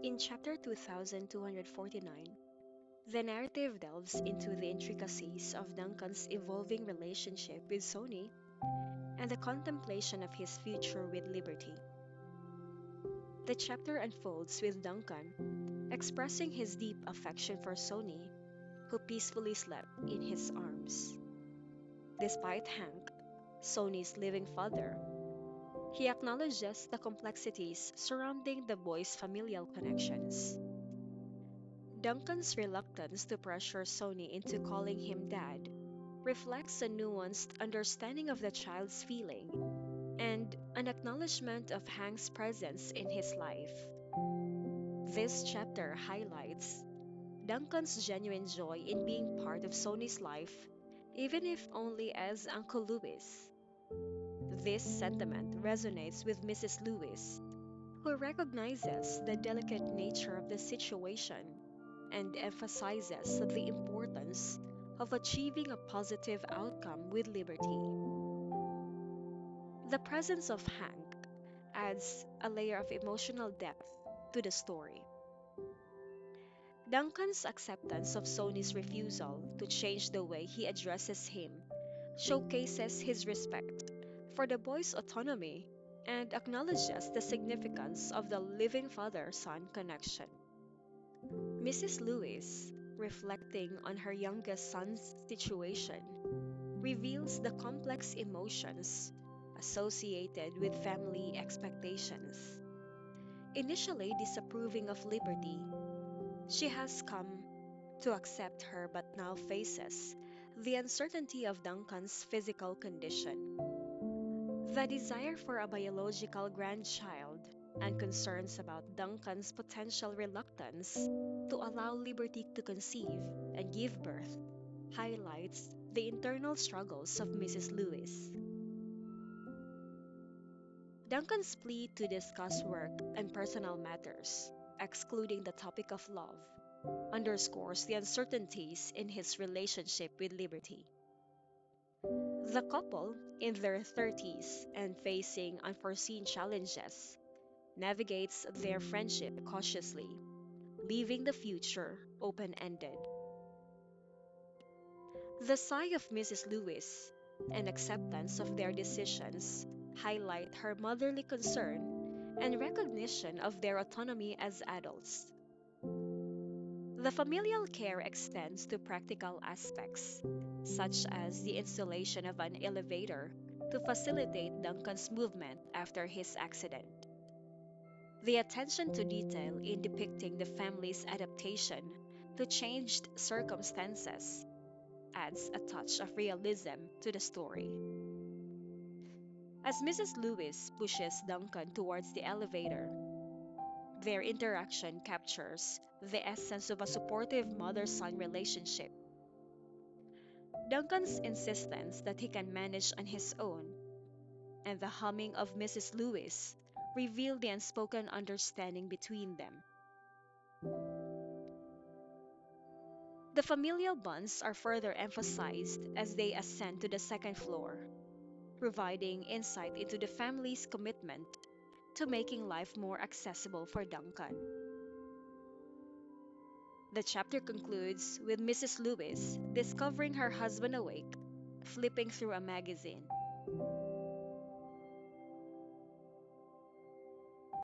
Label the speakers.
Speaker 1: In chapter 2249, the narrative delves into the intricacies of Duncan's evolving relationship with Sony and the contemplation of his future with Liberty. The chapter unfolds with Duncan expressing his deep affection for Sony, who peacefully slept in his arms. Despite Hank, Sony's living father, he acknowledges the complexities surrounding the boy's familial connections. Duncan's reluctance to pressure Sony into calling him dad reflects a nuanced understanding of the child's feeling and an acknowledgement of Hank's presence in his life. This chapter highlights Duncan's genuine joy in being part of Sony's life, even if only as Uncle Louis. This sentiment resonates with Mrs. Lewis, who recognizes the delicate nature of the situation and emphasizes the importance of achieving a positive outcome with Liberty. The presence of Hank adds a layer of emotional depth to the story. Duncan's acceptance of Sony's refusal to change the way he addresses him showcases his respect for the boy's autonomy and acknowledges the significance of the living father son connection. Mrs. Lewis, reflecting on her youngest son's situation, reveals the complex emotions associated with family expectations. Initially disapproving of Liberty, she has come to accept her but now faces the uncertainty of Duncan's physical condition. The desire for a biological grandchild and concerns about Duncan's potential reluctance to allow Liberty to conceive and give birth highlights the internal struggles of Mrs. Lewis. Duncan's plea to discuss work and personal matters, excluding the topic of love, underscores the uncertainties in his relationship with Liberty. The couple, in their 30s and facing unforeseen challenges, navigates their friendship cautiously, leaving the future open ended. The sigh of Mrs. Lewis and acceptance of their decisions highlight her motherly concern and recognition of their autonomy as adults. The familial care extends to practical aspects, such as the installation of an elevator to facilitate Duncan's movement after his accident. The attention to detail in depicting the family's adaptation to changed circumstances adds a touch of realism to the story. As Mrs. Lewis pushes Duncan towards the elevator, their interaction captures the essence of a supportive mother son relationship. Duncan's insistence that he can manage on his own and the humming of Mrs. Lewis reveal the unspoken understanding between them. The familial bonds are further emphasized as they ascend to the second floor, providing insight into the family's commitment to making life more accessible for Duncan. The chapter concludes with Mrs. Lewis discovering her husband awake, flipping through a magazine.